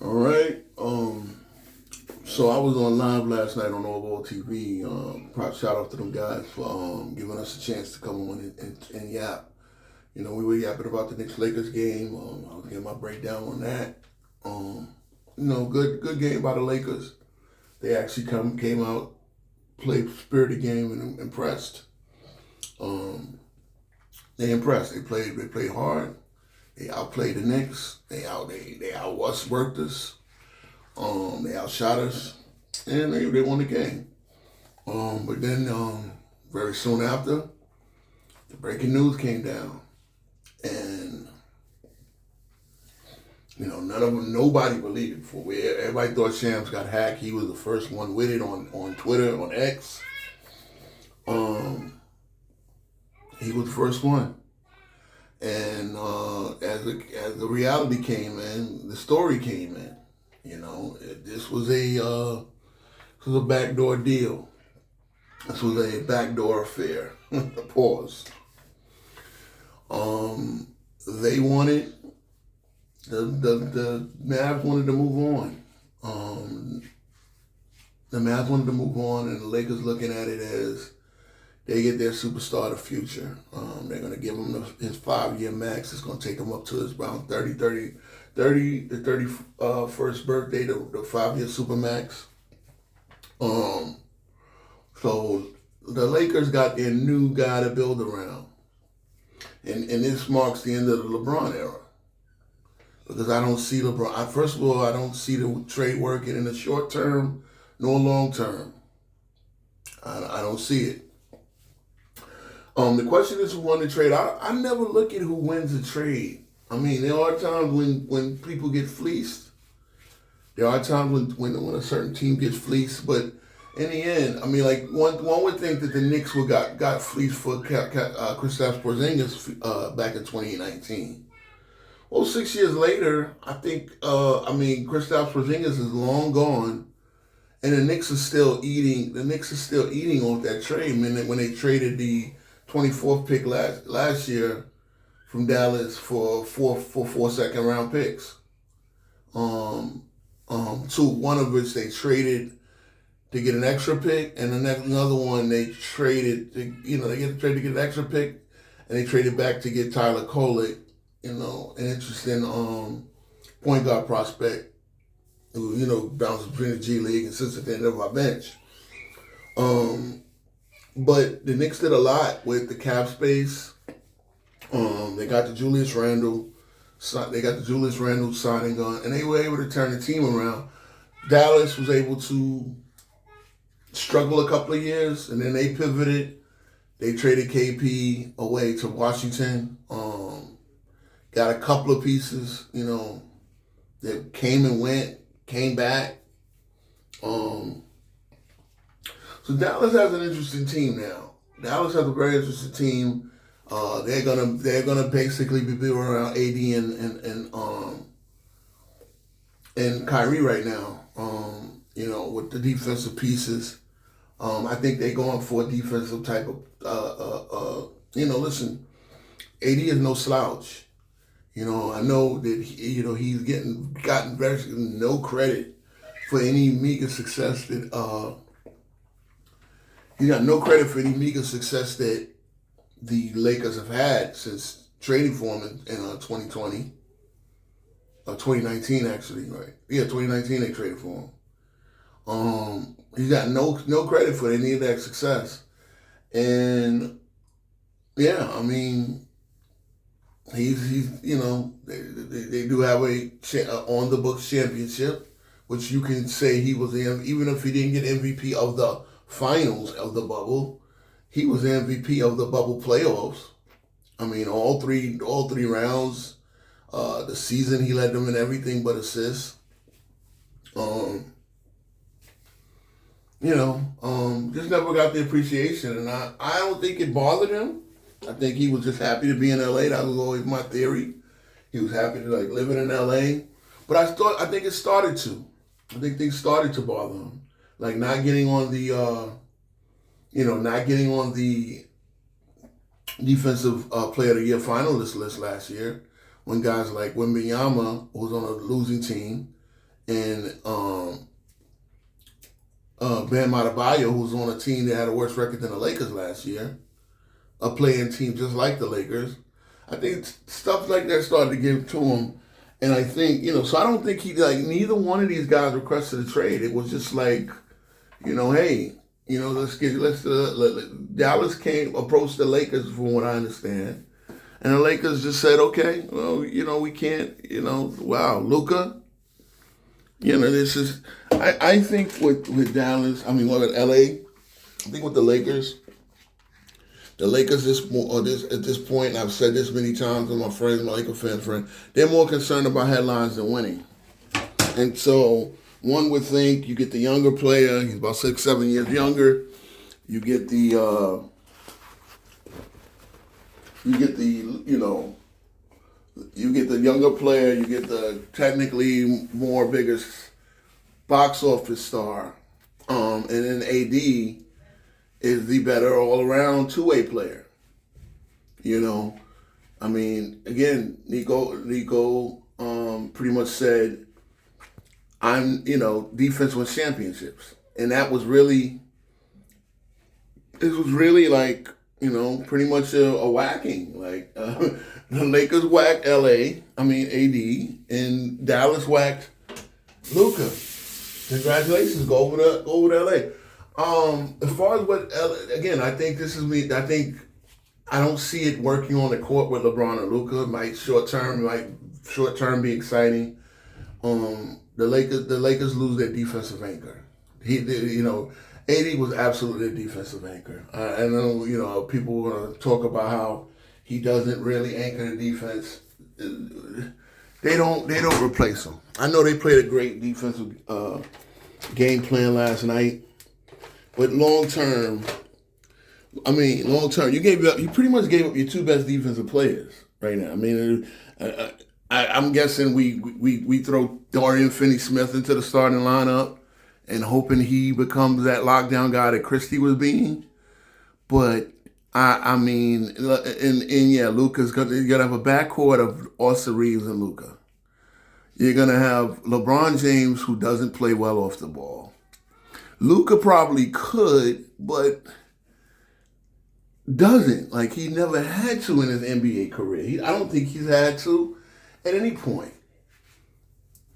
All right. So I was on live last night on Overall TV. Shout out to them guys for giving us a chance to come on and yap. You know, we were yapping about the Knicks Lakers game. I was getting my breakdown on that. Good game by the Lakers. They actually came out, played spirited game and impressed. They impressed. They played hard. They outplayed the Knicks. They outworked us. They outshot us, and they won the game. But then very soon after, the breaking news came down, and nobody believed it before. Everybody thought Shams got hacked. He was the first one with it on Twitter, on X. He was the first one. And as the reality came in, the story came in. This was a backdoor deal. This was a backdoor affair. Pause. They wanted the Mavs wanted to move on. The Mavs wanted to move on, and the Lakers looking at it as they get their superstar of the future. They're going to give him his 5-year max. It's going to take him up to his around the 31st birthday, the 5-year supermax. So the Lakers got their new guy to build around. And this marks the end of the LeBron era. Because I don't see LeBron. First of all, I don't see the trade working in the short term nor long term. I don't see it. The question is who won the trade. I never look at who wins a trade. I mean, there are times when people get fleeced. There are times when a certain team gets fleeced, but in the end, I mean, like one would think that the Knicks got fleeced for Kristaps Porzingis back in 2019. Well, 6 years later, I think Kristaps Porzingis is long gone, and the Knicks are still eating. The Knicks are still eating off that trade. I mean, when they traded the 24th pick last year from Dallas for four second round picks. One of which they traded to get an extra pick, and another one they traded to to get an extra pick, and they traded back to get Tyler Kolek, an interesting point guard prospect who bounces between the G League and sits at the end of our bench. But the Knicks did a lot with the cap space. They got the Julius Randle signing on, and they were able to turn the team around. Dallas was able to struggle a couple of years, and then they pivoted. They traded KP away to Washington. Got a couple of pieces, that came and went, came back. So Dallas has an interesting team now. Dallas has a very interesting team. They're gonna basically be built around AD and Kyrie right now. With the defensive pieces. I think they're going for a defensive type of. Listen, AD is no slouch. I know that he's gotten very no credit for any meager success that. He got no credit for any meager success that the Lakers have had since trading for him in 2020. 2019 actually, right? Yeah, 2019 they traded for him. He's got no credit for any of that success. And yeah, I mean, he's they do have a on the books championship, which you can say he was in, even if he didn't get MVP of the finals of the bubble, he was MVP of the bubble playoffs. I mean, all three rounds. The season he led them in everything but assists. Just never got the appreciation, and I don't think it bothered him. I think he was just happy to be in LA. That was always my theory. He was happy to living in LA. But I think it started to. I think things started to bother him. Like not getting on the defensive player of the year finalist list last year when guys like Wembanyama was on a losing team and Bam Adebayo, who's on a team that had a worse record than the Lakers last year, a playing team just like the Lakers. I think stuff like that started to give to him. And I think, so I don't think neither one of these guys requested a trade. It was just like, hey, Dallas approached the Lakers from what I understand. And the Lakers just said, okay, well, we can't, wow, Luka. This is, I think with Dallas, with LA, I think with the Lakers at this point, and I've said this many times with my friends, my Laker fan friend, they're more concerned about headlines than winning. And so one would think you get the younger player, he's about 6-7 years younger, you get the younger player, you get the technically more biggest box office star, and then AD is the better all-around two-way player. Again, Nico pretty much said, I'm, defense wins championships. And that was really, like, pretty much a whacking. Like, the Lakers whacked AD, and Dallas whacked Luka. Congratulations, go over to LA. As far as again, I think this is me. I don't see it working on the court with LeBron and Luka. Might short term be exciting. The Lakers lose their defensive anchor. AD was absolutely a defensive anchor. I know, people are going to talk about how he doesn't really anchor the defense. They don't replace him. I know they played a great defensive game plan last night, but long term, you pretty much gave up your two best defensive players right now. I'm guessing we throw Dorian Finney-Smith into the starting lineup and hoping he becomes that lockdown guy that Christie was being. But Luka's gonna have a backcourt of Austin Reeves and Luka. You're gonna have LeBron James, who doesn't play well off the ball. Luka probably could, but doesn't. Like, he never had to in his NBA career. I don't think he's had to at any point.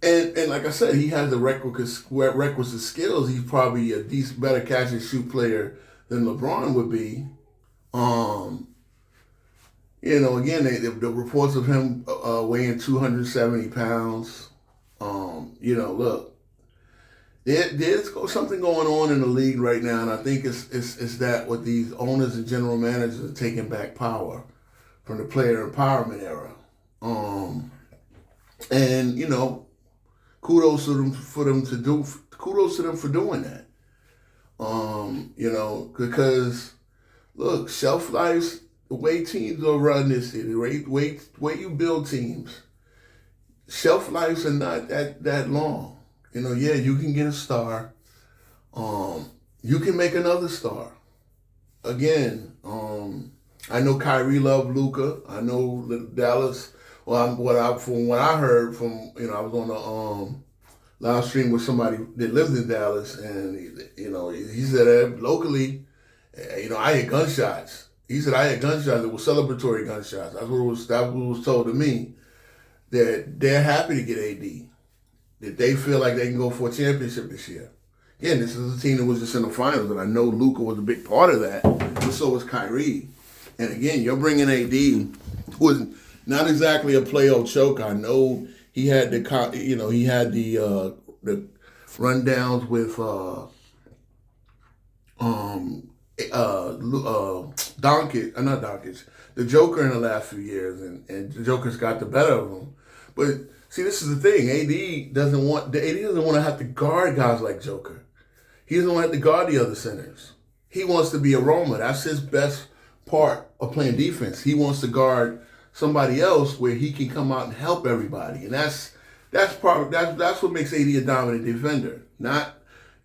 And like I said, he has the requisite skills. He's probably a decent, better catch and shoot player than LeBron would be. Again, the reports of him weighing 270 pounds. Look, there's something going on in the league right now, and I think it's that what these owners and general managers are taking back power from the player empowerment era. Kudos to them for doing that. Because look, shelf life, the way teams are run this city, the way you build teams, shelf lives are not that long. You can get a star. You can make another star. Again, I know Kyrie loved Luka. I know Dallas. Well, from what I heard from, I was on the live stream with somebody that lived in Dallas, and he said locally, I hear gunshots. He said I hear gunshots. It was celebratory gunshots. That was told to me, that they're happy to get AD, that they feel like they can go for a championship this year. Again, this is a team that was just in the finals, and I know Luka was a big part of that, but so was Kyrie. And again, you're bringing AD, who was not exactly a playoff choke. I know he had the rundowns with the Joker in the last few years, and the Joker's got the better of him. But see, this is the thing. AD doesn't want to have to guard guys like Joker. He doesn't want to have to guard the other centers. He wants to be a roamer. That's his best part of playing defense. He wants to guard somebody else where he can come out and help everybody, and that's what makes AD a dominant defender. Not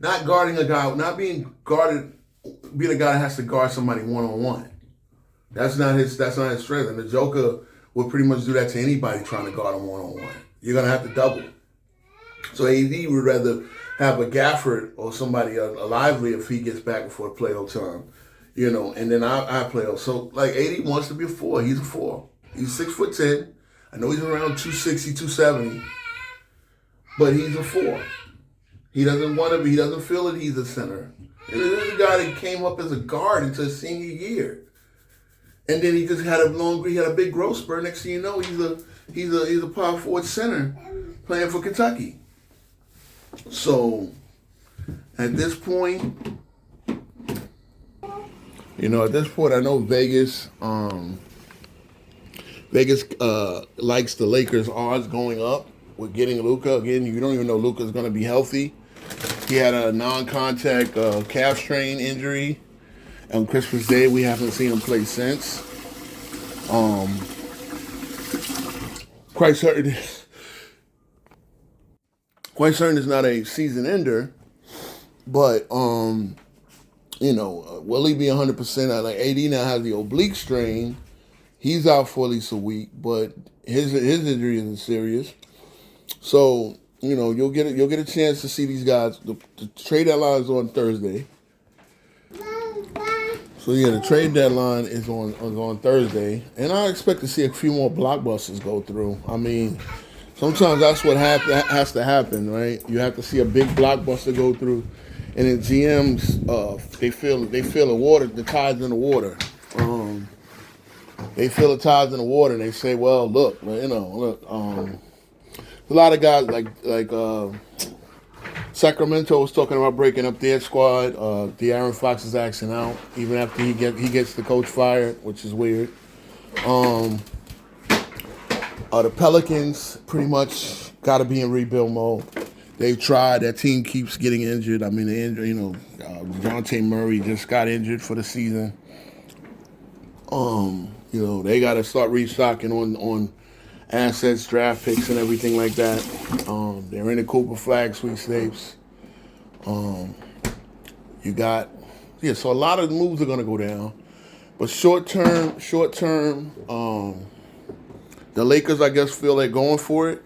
guarding a guy, not being guarded, being a guy that has to guard somebody one-on-one. That's not his strength. And the Joker would pretty much do that to anybody trying to guard him one-on-one. You're gonna have to double. So AD would rather have a Gafford or somebody a Lively if he gets back before playoff time, and then I play off. So like AD wants to be a four. He's a four. He's 6'10". I know he's around 260, 270, but he's a four. He doesn't want to be. He doesn't feel that he's a center. And this is a guy that came up as a guard into his senior year, and then he just had a big growth spurt. Next thing you know, he's a power forward center playing for Kentucky. So at this point, I know Vegas likes the Lakers odds going up with getting Luka. Again, you don't even know Luka's going to be healthy. He had a non-contact calf strain injury on Christmas Day. We haven't seen him play since. Quite certain it's not a season ender, but will he be 100%? Like AD now has the oblique strain. He's out for at least a week, but his injury isn't serious. So you'll get a chance to see these guys. The trade deadline is on Thursday. So the trade deadline is on Thursday, and I expect to see a few more blockbusters go through. I mean, sometimes that's what has to happen, right? You have to see a big blockbuster go through, and then GMs they feel the tides in the water. They feel the tides in the water, and they say, well, look. A lot of guys like Sacramento was talking about breaking up their squad. De'Aaron Fox is axing out even after he gets the coach fired, which is weird. The Pelicans pretty much got to be in rebuild mode. They've tried. That team keeps getting injured. I mean, DeJounte Murray just got injured for the season. They got to start restocking on assets, draft picks, and everything like that. They're in the Cooper Flag sweepstakes. So a lot of moves are going to go down. But short term, the Lakers, I guess, feel they're going for it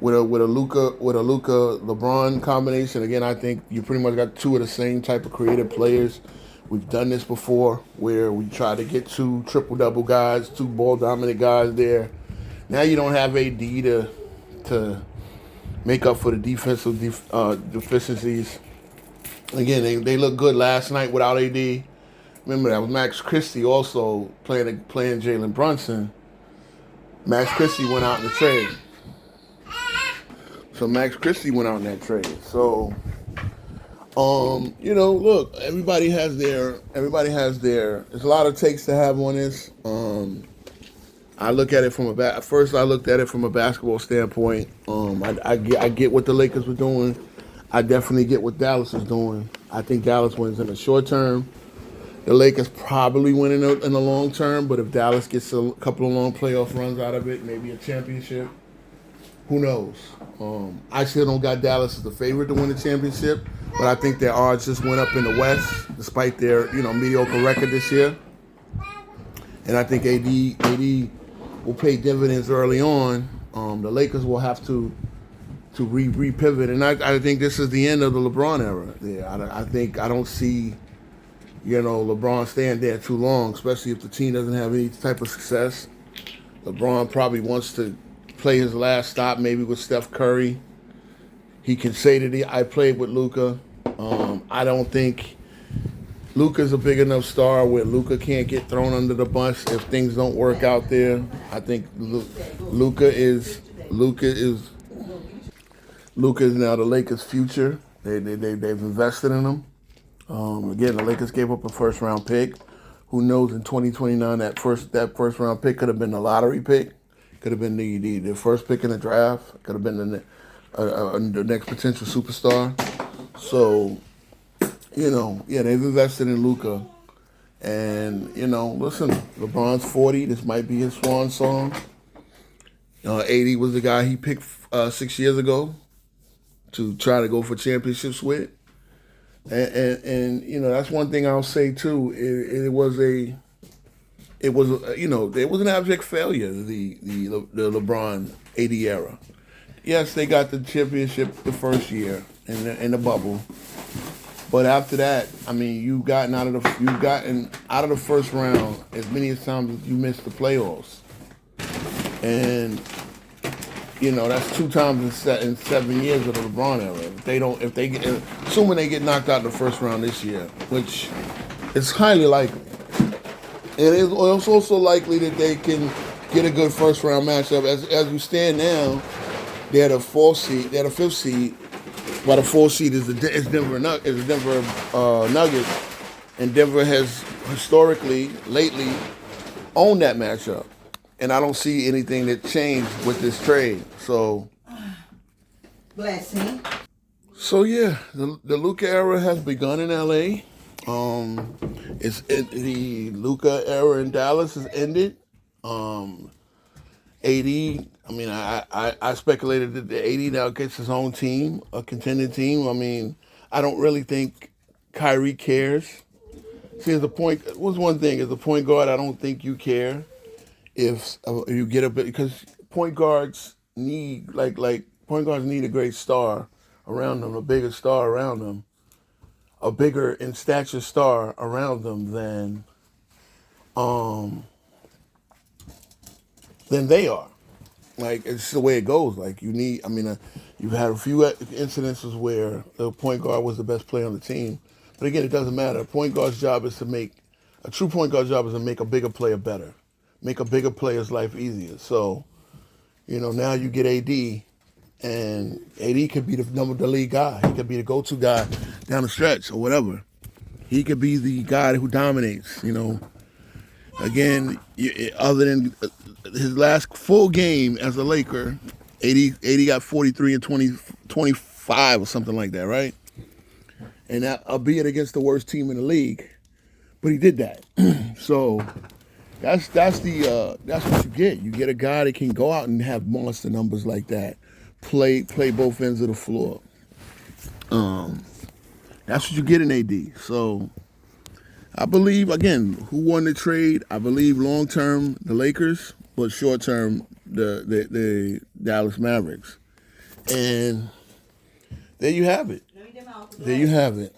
with a Luka LeBron combination. Again, I think you pretty much got two of the same type of creative players. We've done this before, where we try to get two triple-double guys, two ball-dominant guys there. Now you don't have AD to make up for the defensive deficiencies. Again, they look good last night without AD. Remember, that was Max Christie also playing Jalen Brunson. Max Christie went out in the trade. So Max Christie went out in that trade. So, look, everybody has their, there's a lot of takes to have on this. I look at it first I looked at it from a basketball standpoint. I get what the Lakers were doing. I definitely get what Dallas is doing. I think Dallas wins in the short term. The Lakers probably win in the long term, but if Dallas gets a couple of long playoff runs out of it, maybe a championship, who knows? I still don't got Dallas as the favorite to win the championship, but I think their odds just went up in the West, despite their mediocre record this year. And I think AD will pay dividends early on. The Lakers will have to re-pivot, and I think this is the end of the LeBron era. Yeah, I don't see LeBron staying there too long, especially if the team doesn't have any type of success. LeBron probably wants to play his last stop, maybe with Steph Curry. He can say that I played with Luka. I don't think Luka's a big enough star where Luka can't get thrown under the bus if things don't work out there. I think Luka is now the Lakers' future. They've invested in him. Again, the Lakers gave up a first-round pick. Who knows, in 2029, that first-round pick could have been the lottery pick. Could have been the first pick in the draft. Could have been the next potential superstar. So, they've invested in Luka. And, listen, LeBron's 40. This might be his swan song. 80 was the guy he picked 6 years ago to try to go for championships with. And that's one thing I'll say too. It was an abject failure, the LeBron AD era. yes, they got the championship the first year in the bubble, but after that, I mean, you've gotten out of the first round as many times as you missed the playoffs, and that's 2 times in 7 years of the LeBron era. If they get, assuming they get knocked out in the first round this year, which is highly likely, and it's also likely that they can get a good first round matchup. As we stand now, they're the fourth seed. They're the fifth seed. While the fourth seed is the Denver Nuggets, and Denver has historically, lately, owned that matchup. And I don't see anything that changed with this trade. So, blessing. So yeah, the Luka era has begun in LA. The Luka era in Dallas has ended. AD. I mean, I speculated that the AD now gets his own team, a contending team. I mean, I don't really think Kyrie cares. See, as a point, what's one thing? As a point guard, I don't think you care if you get a bit, because point guards need point guards need a great star around them, a bigger star around them, a bigger in stature star around them than they are. Like, it's the way it goes. Like, you've had a few incidences where the point guard was the best player on the team. But again, it doesn't matter. A true point guard's job is to make a bigger player better, make a bigger player's life easier. So, now you get AD, and AD could be the lead guy. He could be the go-to guy down the stretch or whatever. He could be the guy who dominates, Again, other than his last full game as a Laker, AD got 43 and 25 or something like that, right? And that, albeit against the worst team in the league, but he did that. So that's what you get. You get a guy that can go out and have monster numbers like that, play both ends of the floor. That's what you get in AD. So I believe, again, who won the trade? I believe long term the Lakers, but short term the Dallas Mavericks. And there you have it. There you have it.